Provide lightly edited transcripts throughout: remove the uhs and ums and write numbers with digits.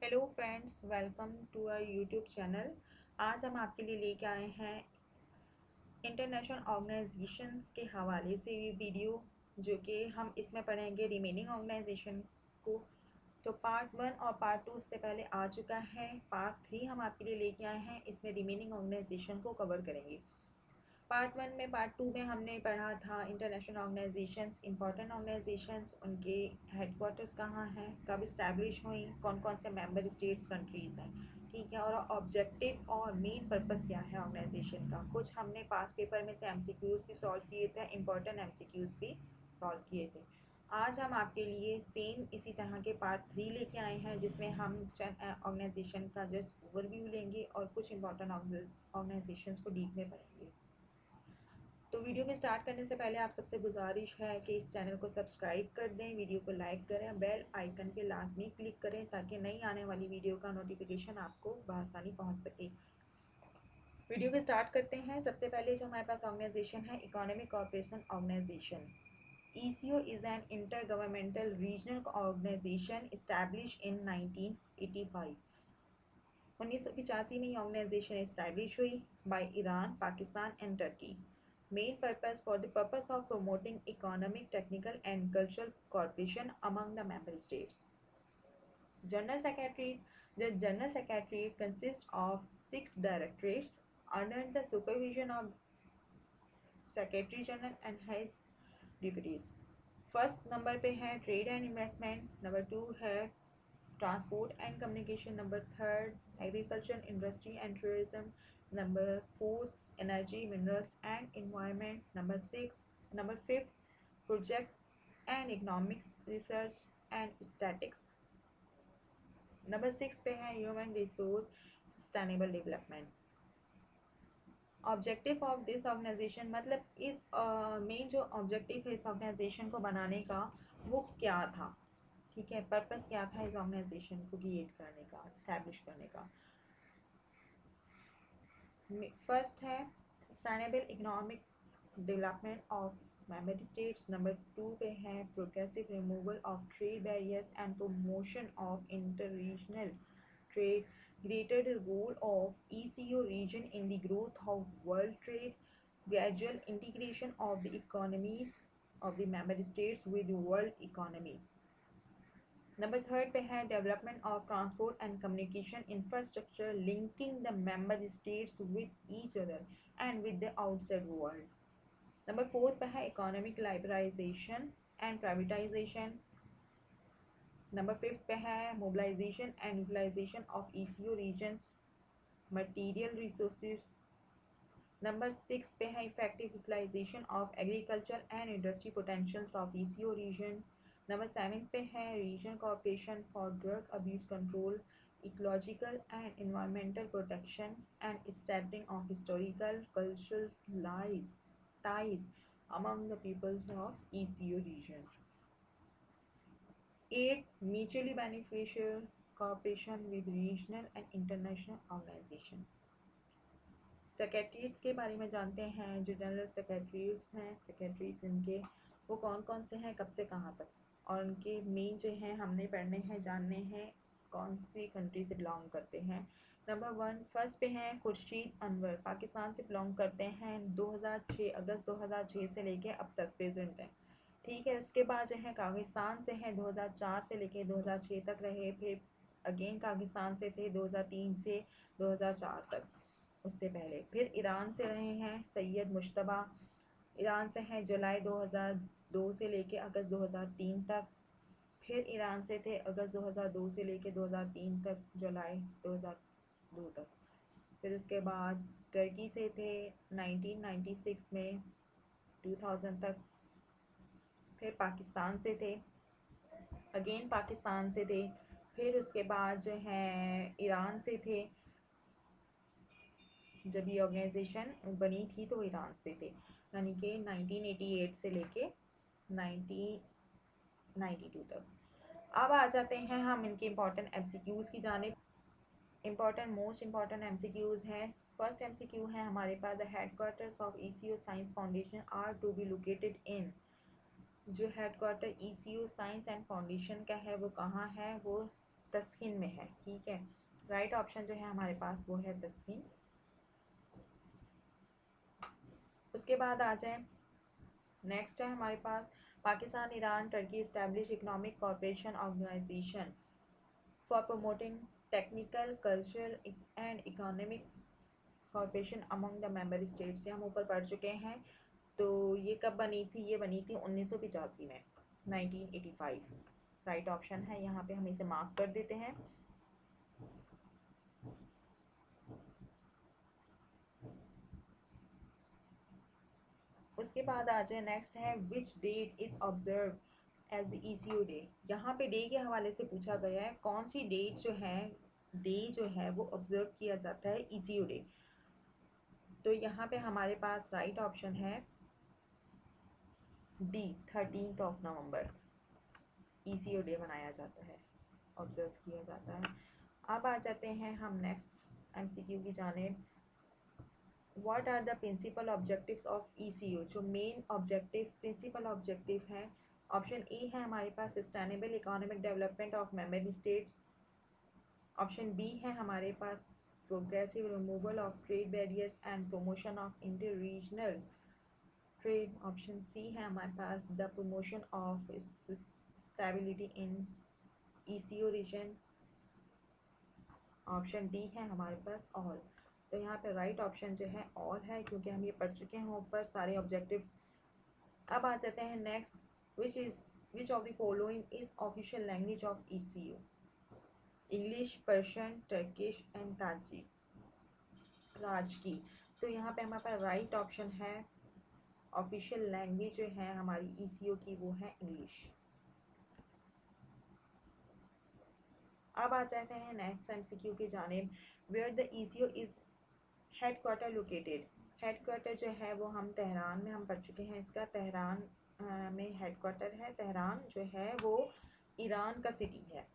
Hello friends, welcome to our YouTube channel. आज हम आपके लिए लेके आए हैं इंटरनेशनल ऑर्गेनाइजेशंस के हवाले से ये वीडियो, जो कि हम इसमें पढ़ेंगे रिमेनिंग ऑर्गेनाइजेशन को। तो पार्ट 1 और पार्ट 2 उससे पहले आ चुका है। पार्ट 3 हम आपके लिए लेके आए हैं, इसमें रिमेनिंग ऑर्गेनाइजेशन को कवर करेंगे। पार्ट 2 में हमने पढ़ा था इंटरनेशनल ऑर्गेनाइजेशंस, इंपॉर्टेंट ऑर्गेनाइजेशंस, उनके हेडक्वार्टर्स कहाँ हैं, कब इस्टेब्लिश हुई, कौन कौन से मेंबर स्टेट्स कंट्रीज़ हैं, ठीक है। और ऑब्जेक्टिव और मेन पर्पस क्या है ऑर्गेनाइजेशन का। कुछ हमने पास पेपर में से एमसीक्यूज़ भी सॉल्व किए थे, इंपॉर्टेंट एमसीक्यूज़ भी सॉल्व किए थे। आज हम आपके लिए सेम इसी तरह के पार्ट 3 लेके आए हैं, जिसमें हम ऑर्गेनाइजेशन का जस्ट ओवरव्यू लेंगे और कुछ इंपॉर्टेंट ऑर्गेनाइजेशंस को डीप में पढ़ेंगे। तो वीडियो के स्टार्ट करने से पहले आप सबसे गुजारिश है कि इस चैनल को सब्सक्राइब कर दें, वीडियो को लाइक करें, बेल आइकन पे लाजमी क्लिक करें ताकि नई आने वाली वीडियो का नोटिफिकेशन आपको बआसानी पहुंच सके। वीडियो को स्टार्ट करते हैं। सबसे पहले जो हमारे पास ऑर्गेनाइजेशन है, economic cooperation organisation. ECO is an intergovernmental regional organisation establish in 1985। 1985 में ये ऑर्गेनाइजेशन इस्टेब्लिश हुई by Iran, Pakistan and Turkey. Main purpose for the purpose of promoting economic, technical and cultural cooperation among the member states. General Secretariat. The General Secretariat consists of 6 directorates under the supervision of Secretary General and his deputies. First number पे है trade and investment, number 2 है transport and communication, number 3 agriculture industry and tourism, number 4 energy minerals and environment, number 5 project and economics research and statics, number 6 पे है human resource sustainable development. Objective of this organisation, मतलब इस main जो objective है इस organisation को बनाने का, वो क्या था, ठीक है। पर्पस क्या था इस ऑर्गेनाइजेशन को क्रिएट करने का, इस्टेब्लिश करने का। फर्स्ट है sustainable economic development of member states, number 2 पे है progressive removal of trade barriers and promotion of inter regional trade, greater the role of ECO region in the growth of world trade, gradual integration of the economies of the member states with the world economy. Number 3 पे है development of transport and communication infrastructure linking the member states with each other and with the outside world. Number 4 पे है economic liberalisation and privatisation. Number 5 पे है mobilisation and utilisation of ECO regions material resources. Number 6 पे है effective utilisation of agriculture and industry potentials of ECO region. Number 7 पे है region cooperation for drug abuse control, ecological and environmental protection and establishing of historical cultural ties among the peoples of ECO region. 8 mutually beneficial cooperation with regional and international organization. सेक्रेटरीट्स के बारे में जानते हैं। जो general सेक्रेटरीट्स हैं, secretaries इनके वो कौन कौन से हैं, कब से कहाँ तक, और उनके मेन जो हैं हमने पढ़ने हैं, जानने हैं कौन सी कंट्री से बिलोंग करते हैं। नंबर 1 फर्स्ट पे हैं खुर्शीद अनवर, पाकिस्तान से बिलोंग करते हैं। 2006 अगस्त 2006 से लेके अब तक प्रेजेंट है, ठीक है। उसके बाद जो है पाकिस्तान से हैं, 2004 से लेके 2006 तक रहे। फिर अगेन पाकिस्तान से थे 2003 से 2004 तक, उससे पहले फिर ईरान से रहे हैं सैयद मुश्तबा। ईरान से हैं जुलाई 2002 से लेके अगस्त 2003 तक। फिर ईरान से थे अगस्त 2002 से लेके 2003 तक, जुलाई 2002 तक। फिर उसके बाद टर्की से थे 1996 में 2000 तक। फिर पाकिस्तान से थे, अगेन पाकिस्तान से थे। फिर उसके बाद जो है ईरान से थे, जब ये ऑर्गेनाइजेशन बनी थी तो ईरान से थे, यानी कि 1988 से लेके 1992 तक। अब आ जाते हैं हम इनके इम्पॉर्टेंट एमसीक्यूज़ की जानिब। मोस्ट इम्पॉर्टेंट एमसीक्यूज़ हैं। फर्स्ट एमसीक्यू है हमारे पास, the headquarters of ECO science foundation are to be located in. जो headquarter ECO science and foundation का है वो कहाँ है, वो तस्कीन में है, ठीक है। राइट ऑप्शन जो है हमारे पास वो है तस्कीन। उसके बाद आ जाए, नेक्स्ट है हमारे पास Pakistan Iran Turkey establish economic corporation organization for promoting technical cultural and economic corporation among the member states. हम ऊपर पढ़ चुके हैं। तो ये कब बनी थी? ये बनी थी 1985 में, 1985। राइट ऑप्शन है, यहाँ पे हम इसे मार्क कर देते हैं। उसके बाद आ जाए, नेक्स्ट है which date is observe as the ECO day. यहाँ पे डे के हवाले से पूछा गया है कौन सी डेट जो है, डे जो है वो ऑब्जर्व किया जाता है ईसीओ डे। तो यहाँ पे हमारे पास राइट ऑप्शन है डी, 13 नवंबर ईसीओ डे मनाया जाता है, ऑब्जर्व किया जाता है। अब आ जाते हैं हम नेक्स्ट एमसीक्यू की जानिब। What are the principal objectives of ECO? जो मेन ऑब्जेक्टिव, प्रिंसिपल ऑब्जेक्टिव हैं, ऑप्शन ए है हमारे पास sustainable economic development of member states. Option B है हमारे पास progressive removal of trade barriers and promotion of inter regional trade. Option C है हमारे पास the promotion of stability in ECO region. Option D है हमारे पास ऑल। तो यहाँ पे राइट ऑप्शन जो है ऑल है, क्योंकि हम ये पढ़ चुके हैं ऊपर सारे ऑब्जेक्टिव्स। अब आ जाते हैं next, which of the following is official language of eco? English, Persian, Turkish and Tajik, राजकी। तो यहाँ पे हमारे पास राइट ऑप्शन है, ऑफिशियल लैंग्वेज जो है हमारी ईसीओ की वो है इंग्लिश। अब आ जाते हैं नेक्स्ट एमसीक्यू की जानिब। Where the ECO is headquarter located. Headquarter जो है वो हम तेहरान में हम पढ़ चुके हैं, इसका तेहरान में हेड क्वार्टर है। तेहरान जो है वो ईरान का सिटी है।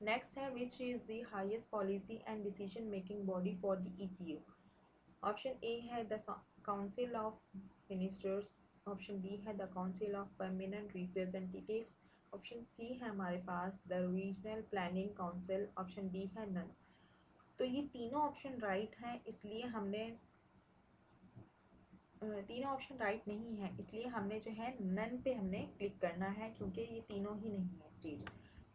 नेक्स्ट है which is the highest policy and decision making body for the ECO? Option A है the council of ministers. Option B है the council of permanent representatives. Option C है हमारे पास the regional planning council. Option D है none. तो ये तीनों option right हैं, इसलिए हमने तीनों ऑप्शन राइट नहीं है, इसलिए हमने जो है नन पे हमने क्लिक करना है, क्योंकि ये तीनों ही नहीं है स्टेट्स,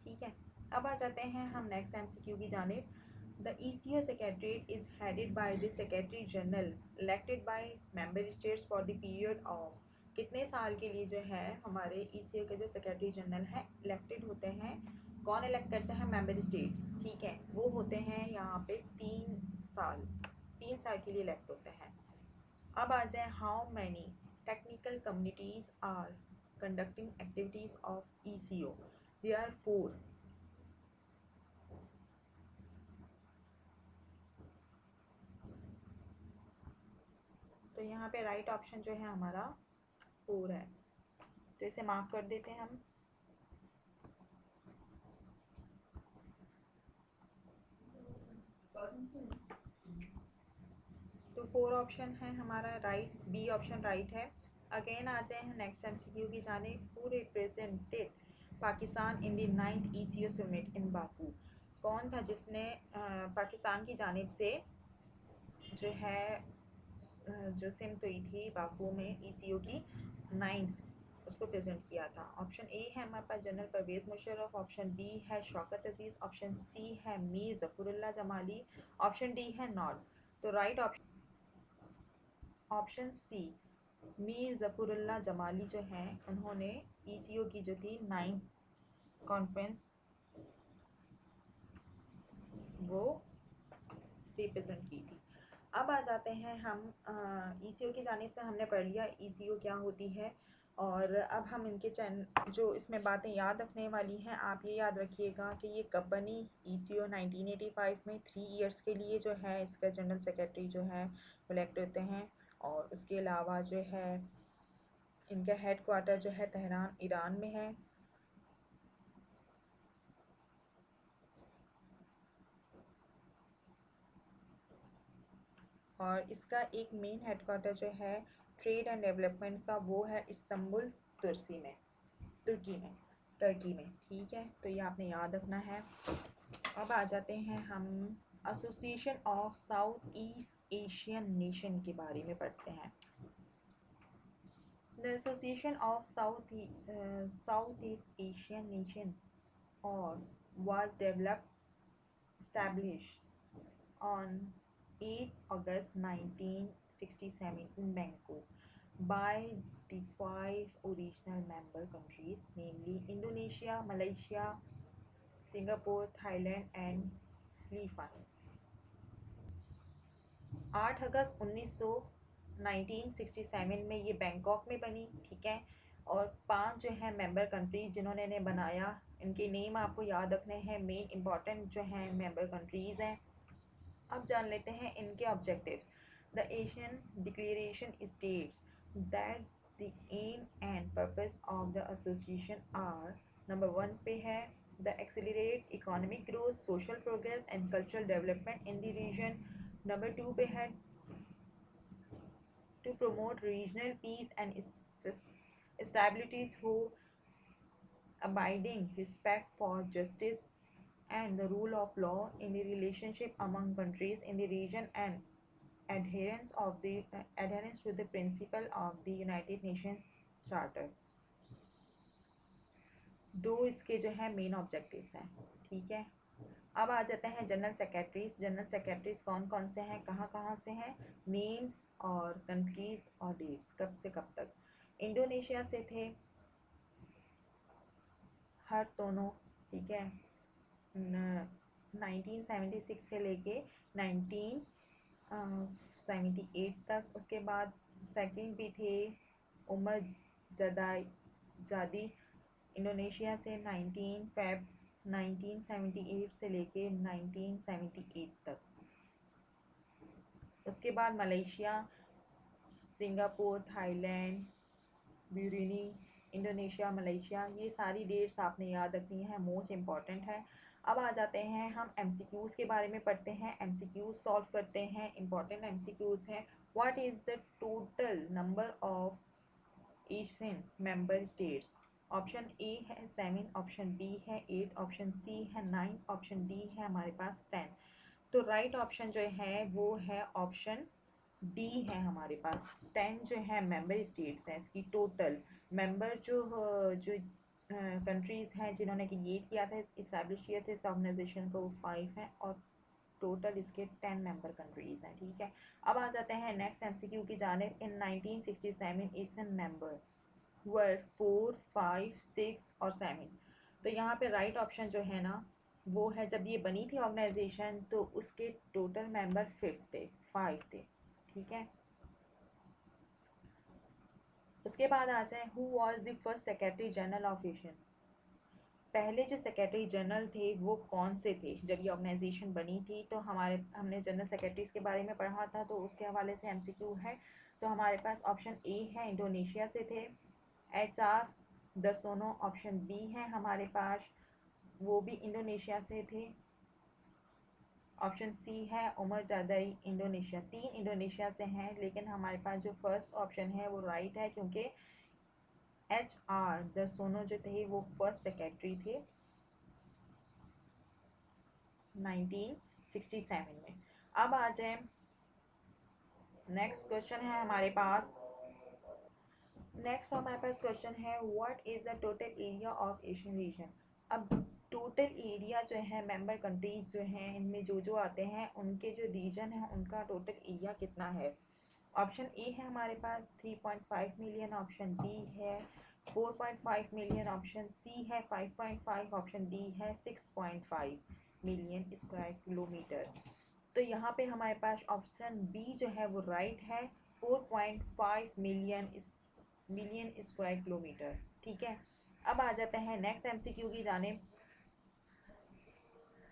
ठीक है। अब आ जाते हैं हम नेक्स्ट एमसीक्यू की जानिब। The eco secretariat is headed by the secretary general elected by member states for the period of. कितने साल के लिए जो है हमारे ईसीओ के जो सेक्रेटरी जनरल हैं इलेक्टेड होते हैं? कौन इलेक्ट करते हैं? मेंबर स्टेट्स, ठीक है। वो होते हैं यहाँ पे 3 साल, 3 साल के लिए इलेक्ट होते हैं। अब आ जाए, how many technical communities are conducting activities of ECO? They are 4। तो यहाँ पे राइट ऑप्शन जो है हमारा 4 है, तो इसे मार्क कर देते हैं हम। तो 4 ऑप्शन है हमारा राइट, बी ऑप्शन राइट है। अगेन आ जाए नेक्स्ट एमसीक्यू की जानिब। Who represented Pakistan in the 9th eco summit in Baku? कौन था जिसने पाकिस्तान की जानिब से जो है जो सिमत हुई थी बाकू में ईसीओ की 9th, उसको प्रेजेंट किया था? ऑप्शन ए है हमारे पास general Pervez Musharraf. Option B है शौकत अजीज़। ऑप्शन सी है मीर ज़फ़रुल्लाह जमाली। ऑप्शन डी है नॉट। तो right option C, Mir Zafarullah Jamali जो हैं उन्होंने ईसीओ की जो थी 9th कॉन्फ्रेंस वो रिप्रेजेंट की थी। अब आ जाते हैं हम ईसीओ की जानिब से हमने पढ़ लिया ईसीओ क्या होती है, और अब हम इनके जो इसमें बातें याद रखने वाली हैं, आप ये याद रखिएगा कि ये कब बनी। ईसीओ 1985 में 3 इयर्स के लिए जो है इसका जनरल सेक्रेटरी जो है इलेक्ट होते हैं, और उसके अलावा जो है इनका हेड क्वार्टर जो है तेहरान ईरान में है। और इसका एक मेन हेडक्वार्टर जो है ट्रेड एंड डेवलपमेंट का वो है इस्तांबुल तुर्की में। टर्की में, ठीक है। तो ये आपने याद रखना है। अब आ जाते हैं हम association of south east Asian nation के बारे में पढ़ते हैं। The association of south east Asian nation और was established on 8 August 1967 in Bangkok by the 5 original member countries, namely Indonesia, Malaysia, Singapore, Thailand and Philippines। 8 अगस्त 1967 में ये Bangkok में बनी, ठीक है। और 5 जो है मेंबर कंट्रीज जिन्होंने इन्हें बनाया, इनके नेम आपको याद रखने हैं। मेन इंपॉर्टेंट जो हैं मेंबर कंट्रीज़ हैं। अब जान लेते हैं इनके objective. The ASEAN declaration states that the aim and purpose of the association are, number 1 पे है the accelerate economic growth, social progress and cultural development in the region. Number 2 पे है to promote regional peace and stability through abiding respect for justice and the rule of law in the relationship among countries in the region and adherence to the principle of the United Nations Charter। दो इसके जो है main objectives हैं, ठीक है। अब आ जाते हैं जनरल सेक्रेटरीज। जनरल सेक्रेटरीज कौन कौन से हैं, कहाँ कहाँ से हैं, नेम्स और कंट्रीज और डेट्स, कब से कब तक। इंडोनेशिया से थे हर दोनों, ठीक है, 1976 से लेके 1978 तक। उसके बाद सेकंड भी थे उमर जादी इंडोनेशिया से 19 फेब 1978 से लेके 1978 तक। उसके बाद Malaysia, Singapore, Thailand, Brunei, Indonesia, Malaysia, ये सारी डेट्स आपने याद रखनी है, मोस्ट इम्पॉर्टेंट है। अब आ जाते हैं हम एमसीक्यूज़ के बारे में पढ़ते हैं, एमसीक्यूज़ सॉल्व करते हैं। इंपॉर्टेंट एमसीक्यूज़ हैं। What is the total number of Asian member states. Option A है 7, ऑप्शन बी है 8, ऑप्शन सी है 9, ऑप्शन डी है हमारे पास 10। तो राइट ऑप्शन जो है वो है ऑप्शन डी है हमारे पास। 10 जो है मेंबर स्टेट्स हैं इसकी टोटल। मेंबर जो कंट्रीज़ हैं जिन्होंने क्रिएट किया था, इस्टेब्लिश किया था इस ऑर्गेनाइजेशन को, वो 5 हैं और टोटल इसके 10 मेंबर कंट्रीज़ हैं, ठीक है। अब आ जाते हैं नेक्स्ट एमसीक्यू की जानिब। इन 1967 एशियन मेंबर वर 4, 5, 6 और 7। तो यहाँ पे राइट ऑप्शन जो है ना वो है, जब ये बनी थी ऑर्गेनाइजेशन तो उसके टोटल मेंबर 5 थे, ठीक है। उसके बाद आ जाए who was the first secretary general of Asian. पहले जो सेक्रेटरी जनरल थे वो कौन से थे जब ये ऑर्गेनाइजेशन बनी थी। तो हमने जनरल सेक्रेटरीज के बारे में पढ़ा था, तो उसके हवाले से एमसीक्यू है। तो हमारे पास ऑप्शन ए है इंडोनेशिया से थे HR दर्सोनो। ऑप्शन बी है हमारे पास, वो भी इंडोनेशिया से थे। ऑप्शन सी है उमर जादई इंडोनेशिया। 3 इंडोनेशिया से हैं, लेकिन हमारे पास जो फर्स्ट ऑप्शन है वो राइट है, क्योंकि HR दर्सोनो जो थे वो फर्स्ट सेक्रेटरी थे 1967 में। अब आ जाए नेक्स्ट क्वेश्चन है हमारे पास। नेक्स्ट हमारे पास क्वेश्चन है what is the total area of Asian region. अब टोटल एरिया जो है मेंबर कंट्रीज जो हैं इनमें जो आते हैं उनके जो रीजन है उनका टोटल एरिया कितना है। ऑप्शन ए है हमारे पास 3.5 मिलियन, ऑप्शन बी है 4.5 मिलियन, ऑप्शन सी है 5.5, ऑप्शन डी है 6.5 मिलियन स्क्वायर किलोमीटर। तो यहाँ पे हमारे पास ऑप्शन बी जो है वो राइट है, 4.5 मिलियन स्क्वायर किलोमीटर, ठीक है। अब आ जाते हैं नेक्स्ट एमसीक्यू की जानिब।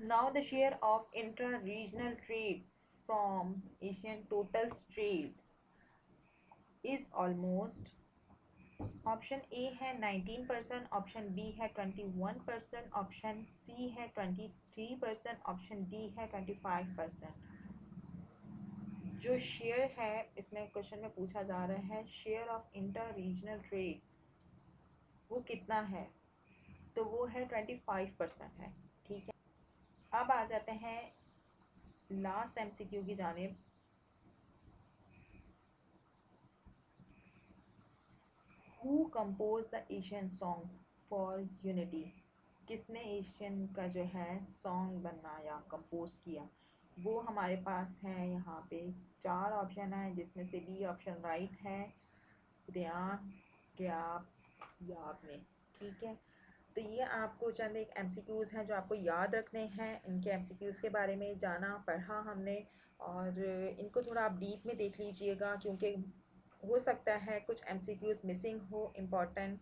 Now the share of intra regional trade from Asian total trade is almost. Option A है 19%, ऑप्शन बी है 21%, ऑप्शन सी है 23%, ऑप्शन डी है 25%। जो शेयर है इसमें क्वेश्चन में पूछा जा रहा है share of inter regional trade वो कितना है। तो वो है 25% है। ठीक है, अब आ जाते हैं लास्ट MCQ की जानिब। Who compose the Asian song for unity? किसने एशियन का जो है सॉन्ग बनाया, कंपोज किया? वो हमारे पास है यहाँ पे 4 ऑप्शन है, जिसमें से बी ऑप्शन राइट है, रियान, ग्याप, याब ने। ठीक है, तो ये आपको चंद एक MCQs हैं जो आपको याद रखने हैं। इनके MCQs के बारे में जाना पढ़ा हमने, और इनको थोड़ा आप डीप में देख लीजिएगा, क्योंकि हो सकता है कुछ MCQs मिसिंग हो इम्पॉर्टेंट।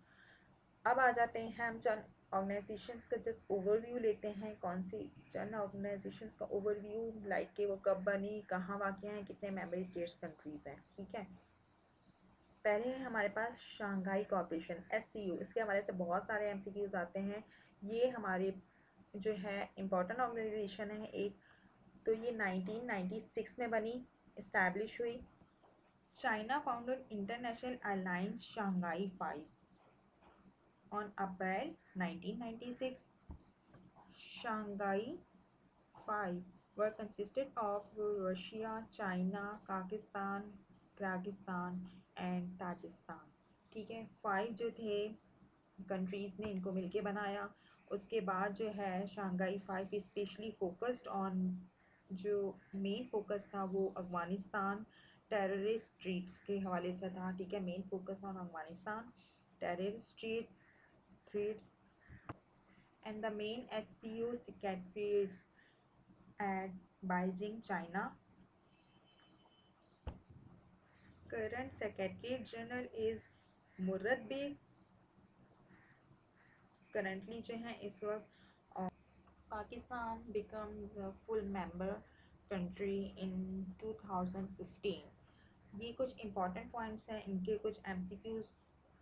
अब आ जाते हैं हम चंद ऑर्गेनाइजेशंस का जस्ट ओवरव्यू लेते हैं। कौन सी चंद ऑर्गेनाइजेशंस का ओवरव्यू, लाइक कि वो कब बनी, कहाँ वाक़ हैं, कितने मेंबर स्टेट्स कंट्रीज़ हैं। ठीक है, पहले है हमारे पास शंघाई कॉरपोरेशन SCO। इसके हमारे से बहुत सारे MCQs आते हैं। ये हमारे जो है इम्पोर्टेंट ऑर्गेनाइजेशन है एक। तो ये 1996 में बनी, इस्टेब्लिश हुई। China founded international alliance Shanghai 5 on April 1996. Shanghai Five were consisted of Russia, China, Pakistan, Kyrgyzstan and Tajikistan. ठीक है, 5 जो थे कंट्रीज़ ने इनको मिलके बनाया। उसके बाद जो है शंघाई 5 स्पेशली फोकस्ड ऑन, जो मेन फोकस था वो अफ़गानिस्तान टेररिस्ट थ्रेट्स के हवाले से था। ठीक है, main focus on Afghanistan terrorist threats, and the main SCO secretariats at Beijing, China. Current Secretary General is Murad Beg। Currently जो है इस वक्त Pakistan becomes a full member country in 2015। ये कुछ इम्पॉर्टेंट पॉइंट्स हैं, इनके कुछ MCQs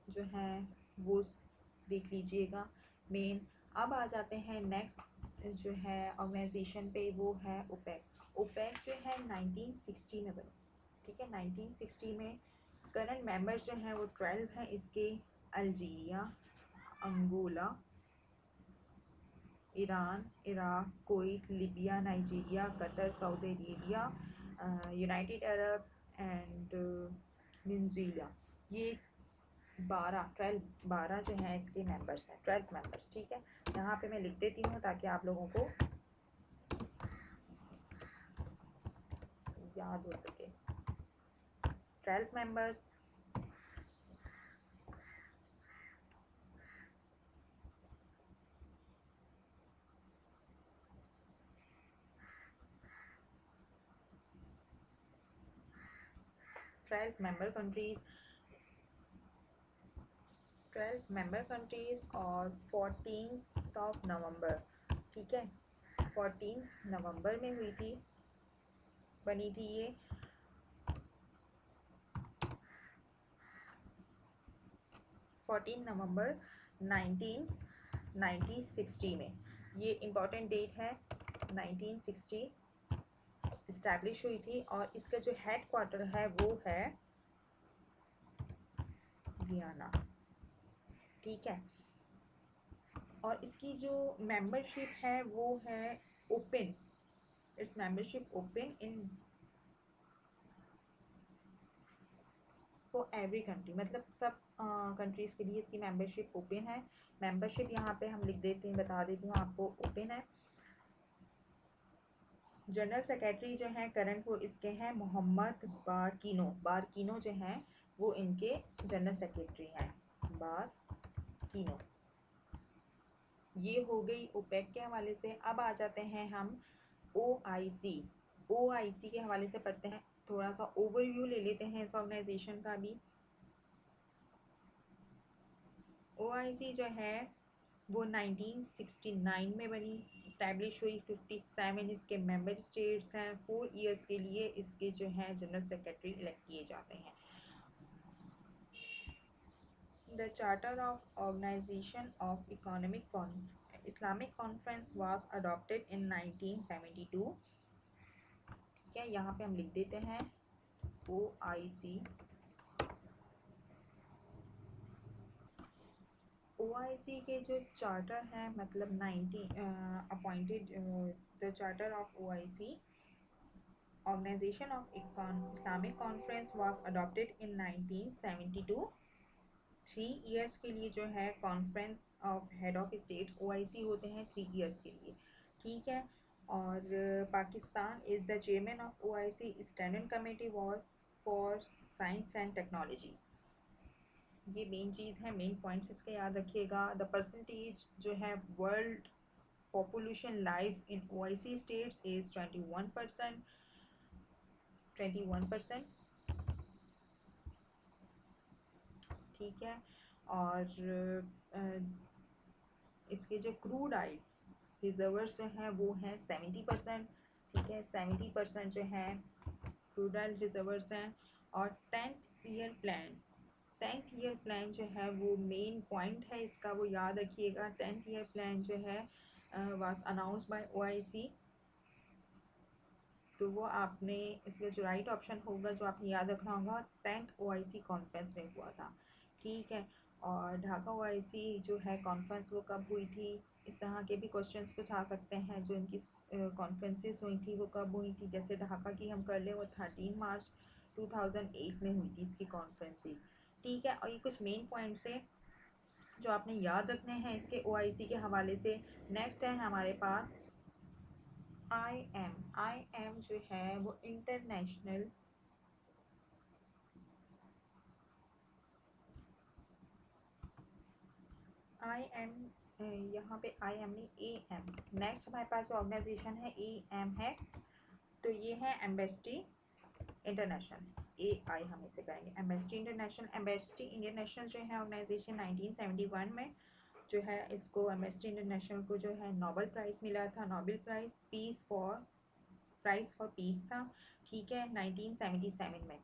जो हैं वो देख लीजिएगा मेन। अब आ जाते हैं नेक्स्ट जो है ऑर्गेनाइजेशन पे, वो है ओपेक। ओपेक जो है 1960 में बनी। ठीक है, 1960 में। करंट मेंबर्स जो हैं वो 12 हैं इसके। Algeria, Angola, Iran, Iraq, Kuwait, Libya, Nigeria, Qatar, Saudi Arabia, United Arabs and Venezuela. ये 12 जो हैं इसके मेंबर्स हैं, 12 मेंबर्स। ठीक है, यहाँ पे मैं लिख देती हूँ ताकि आप लोगों को याद हो सके। 12 मेंबर्स। ट्वेल्व मेंबर कंट्रीज और 14 नवंबर। ठीक है, 14 नवंबर में हुई थी, बनी थी ये। 14 नवंबर 1960 में। ये इम्पॉर्टेंट डेट है, 1960 इस्टेब्लिश हुई थी। और इसका जो हेड क्वार्टर है वो है वियना। ठीक है, और इसकी जो मेंबरशिप है वो है open. It's membership open in for every country, मतलब सब कंट्रीज़ के लिए इसकी मेंबरशिप ओपन है। मेंबरशिप यहाँ पे हम लिख देते हैं, बता देती हूँ आपको, ओपन है। जनरल सेक्रेटरी जो हैं करंट वो इसके हैं मोहम्मद बारकीनो। बारकीनो जो हैं वो इनके जनरल सेक्रेटरी हैं, बारकीनो। ये हो गई ओपेक के हवाले से। अब आ जाते हैं हम OIC। OIC के हवाले से पढ़ते हैं, थोड़ा सा ओवरव्यू ले लेते हैं इस ऑर्गेनाइजेशन का भी। OIC जो है वो 1969 में बनी, इस्टेब्लिश हुई। 57 इसके मेंबर स्टेट्स हैं। 4 ईयर्स के लिए इसके जो हैं जनरल सेक्रेटरी इलेक्ट किए जाते हैं। The charter of organisation of Islamic conference was adopted in 1972। ठीक है, यहाँ पे हम लिख देते हैं OIC। OIC के जो चार्टर हैं मतलब 90 appointed the charter of OIC Organization of Islamic Conference was adopted in 1972। 3 years के लिए जो है conference of head of state OIC होते हैं 3 years के लिए, ठीक है। और Pakistan is the chairman of OIC standing committee for science and technology. ये मेन चीज़ है, मेन पॉइंट्स इसके याद रखिएगा। द परसेंटेज जो है world population live in OIC states is 21%। 21%, ठीक है। और इसके जो क्रूड ऑयल रिजर्वर्स जो हैं वो हैं 70%, ठीक है। 70% जो है क्रूड ऑयल रिजर्वर्स हैं। और 10th ईयर प्लान जो है वो मेन पॉइंट है इसका, वो याद रखिएगा। 10th ईयर प्लान जो है वाज अनाउंस बाय OIC। तो वो आपने इसका जो राइट ऑप्शन होगा जो आपने याद रखना होगा 10th OIC कॉन्फ्रेंस में हुआ था, ठीक है। और ढाका OIC जो है कॉन्फ्रेंस वो कब हुई थी, इस तरह के भी क्वेश्चंस कुछ आ सकते हैं। जो इनकी कॉन्फ्रेंसेस हुई थी वो कब हुई थी, जैसे ढाका की हम कर लें वो 13 मार्च 2008 में हुई थी इसकी कॉन्फ्रेंसेस, ठीक है। और ये कुछ मेन पॉइंट्स है जो आपने याद रखने हैं इसके OIC के हवाले से। नेक्स्ट है हमारे पास IM जो है वो इंटरनेशनल IM, यहाँ पे IM नहीं AM। नेक्स्ट हमारे पास जो ऑर्गेनाइजेशन है AM है, तो ये है एम्बेस्टी इंटरनेशनल। AI हम इसे करेंगे एम्बेस्टी इंटरनेशनल। एम्बेस्टी इंटरनेशनल जो है ऑर्गेनाइजेशन 1971 में जो है इसको एम्बेस्टी इंटरनेशनल को जो है नोबेल प्राइज़ मिला था। Nobel prize prize for piece था, ठीक है। 1977 में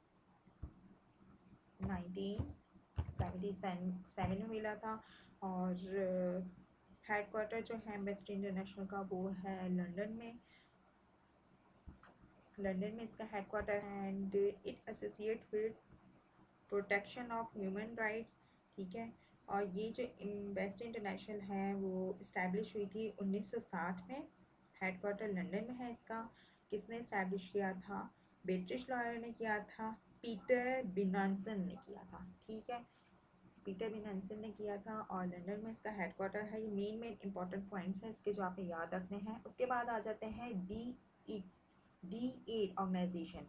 1977 में मिला था। और हेड क्वार्टर जो है एम्बेस्टी इंटरनेशनल का वो है लंदन में। लंदन में इसका हेड क्वार्टर है। And it associate with protection of human rights, ठीक है। और ये जो एम्बेस्टी इंटरनेशनल है वो इस्टेब्लिश हुई थी 1960 में। हेड क्वार्टर लंदन में है इसका। किसने इस्टेब्लिश किया था, ब्रिटिश लॉयर ने किया था, पीटर बिनानसन ने किया था, ठीक है। पीटर बिनानसन ने किया था और लंदन में इसका हेड क्वार्टर है। ये मेन इंपॉर्टेंट पॉइंट्स हैं इसके जो आपने याद रखने हैं। उसके बाद आ जाते हैं D8 ऑर्गेनाइजेशन।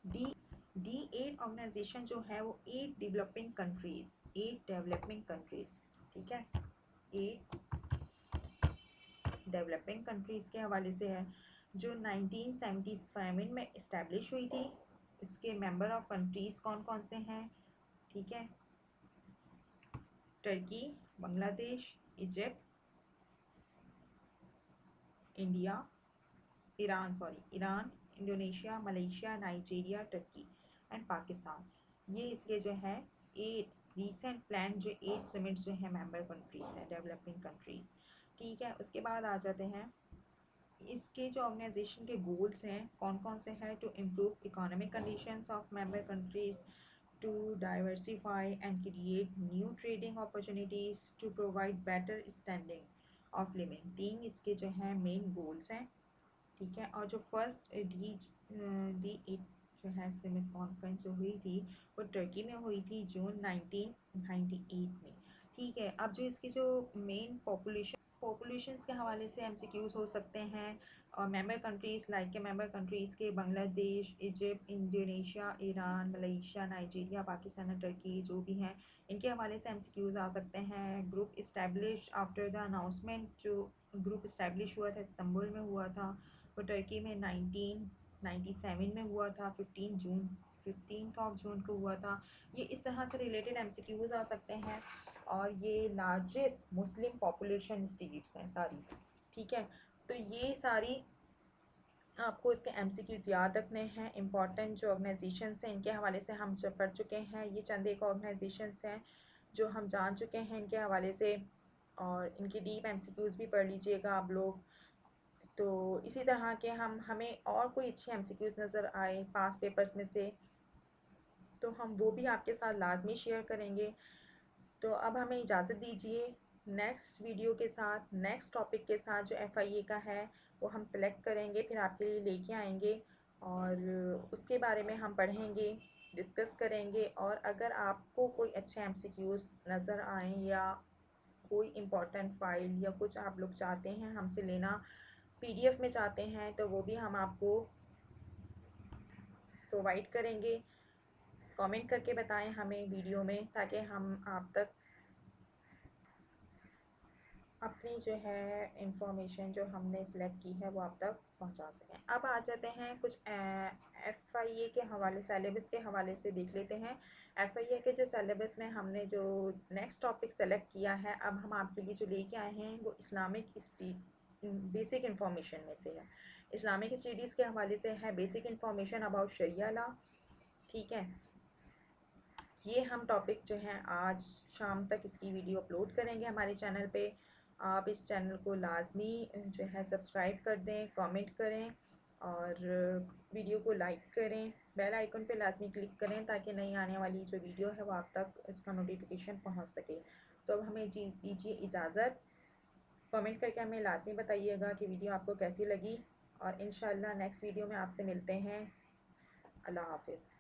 D8 ऑर्गेनाइजेशन जो है वो 8 डेवलपिंग कंट्रीज, ठीक है। 8 डेवलपिंग कंट्रीज़ के हवाले से है जो 1977 में इस्टेब्लिश हुई थी। इसके मेंबर ऑफ कंट्रीज़ कौन कौन से हैं, ठीक है। Turkey, Bangladesh, Egypt, Iran, Indonesia, Malaysia, Nigeria, Turkey and Pakistan. ये इसके जो है 8 रीसेंट प्लान जो 8 समिट्स जो है मेंबर कंट्रीज़ हैं डेवलपिंग कंट्रीज़, ठीक है। उसके बाद आ जाते हैं इसके जो ऑर्गेनाइजेशन के गोल्स हैं कौन कौन से हैं। To improve economic conditions of member countries, to diversify and create new trading opportunities, to provide better standing of living। 3 इसके जो हैं मेन गोल्स हैं, ठीक है। और जो फर्स्ट D8 जो है समिट कॉन्फ्रेंस जो हुई थी वो टर्की में हुई थी जून 1998 में, ठीक है। अब जो इसकी जो मेन पॉपुलेशंस के हवाले से MCQs हो सकते हैं। और मेंबर कंट्रीज़ लाइक के मेंबर कंट्रीज़ के Bangladesh, Egypt, Indonesia, Iran, Malaysia, Nigeria, Pakistan और टर्की जो भी हैं इनके हवाले से MCQs आ सकते हैं। Group establish after the announcement, जो ग्रुप इस्टेब्लिश हुआ था इस्तांबुल में हुआ था वो टर्की में 1997 में हुआ था। 15 को हुआ था। ये इस तरह से रिलेटेड MCQs आ सकते हैं। और ये लार्जेस्ट मुस्लिम पॉपुलेशन स्टेट्स हैं सारी, ठीक है। तो ये सारी आपको इसके MCQs याद रखने हैं। इंपॉर्टेंट जो ऑर्गेनाइजेशंस हैं इनके हवाले से हम जो पढ़ चुके हैं, ये चंद एक ऑर्गेनाइजेशंस हैं जो हम जान चुके हैं इनके हवाले से। और इनकी डीप MCQs भी पढ़ लीजिएगा आप लोग। तो इसी तरह के हमें और कोई अच्छे MCQs नज़र आए पास पेपर्स में से तो हम वो भी आपके साथ लाजमी शेयर करेंगे। तो अब हमें इजाज़त दीजिए। नेक्स्ट वीडियो के साथ, नेक्स्ट टॉपिक के साथ जो FIA का है वो हम सेलेक्ट करेंगे, फिर आपके लिए लेके आएंगे और उसके बारे में हम पढ़ेंगे, डिस्कस करेंगे। और अगर आपको कोई अच्छे MCQs नज़र आएँ या कोई इम्पोर्टेंट फ़ाइल या कुछ आप लोग चाहते हैं हमसे लेना, PDF में चाहते हैं, तो वो भी हम आपको प्रोवाइड करेंगे। कमेंट करके बताएं हमें वीडियो में, ताकि हम आप तक अपनी जो है इंफॉर्मेशन जो हमने सेलेक्ट की है वो आप तक पहुंचा सकें। अब आ जाते हैं कुछ FIA के हवाले, सिलेबस के हवाले से देख लेते हैं। FIA के जो सिलेबस में हमने जो नेक्स्ट टॉपिक सेलेक्ट किया है, अब हम आपके लिए जो लेके आए हैं वो इस्लामिक बेसिक इंफॉर्मेशन में से है। इस्लामिक स्टडीज़ के हवाले से है basic information about sharia law. ठीक है, ये हम टॉपिक जो है आज शाम तक इसकी वीडियो अपलोड करेंगे हमारे चैनल पे। आप इस चैनल को लाजमी जो है सब्सक्राइब कर दें, कमेंट करें और वीडियो को लाइक करें, बेल आइकन पे लाजमी क्लिक करें ताकि नई आने वाली जो वीडियो है वो आप तक इसका नोटिफिकेशन पहुंच सके। तो अब हमें दीजिए इजाज़त। कमेंट करके हमें लाजमी बताइएगा कि वीडियो आपको कैसी लगी और इंशाल्लाह नेक्स्ट वीडियो में आपसे मिलते हैं। अल्लाह हाफिज़।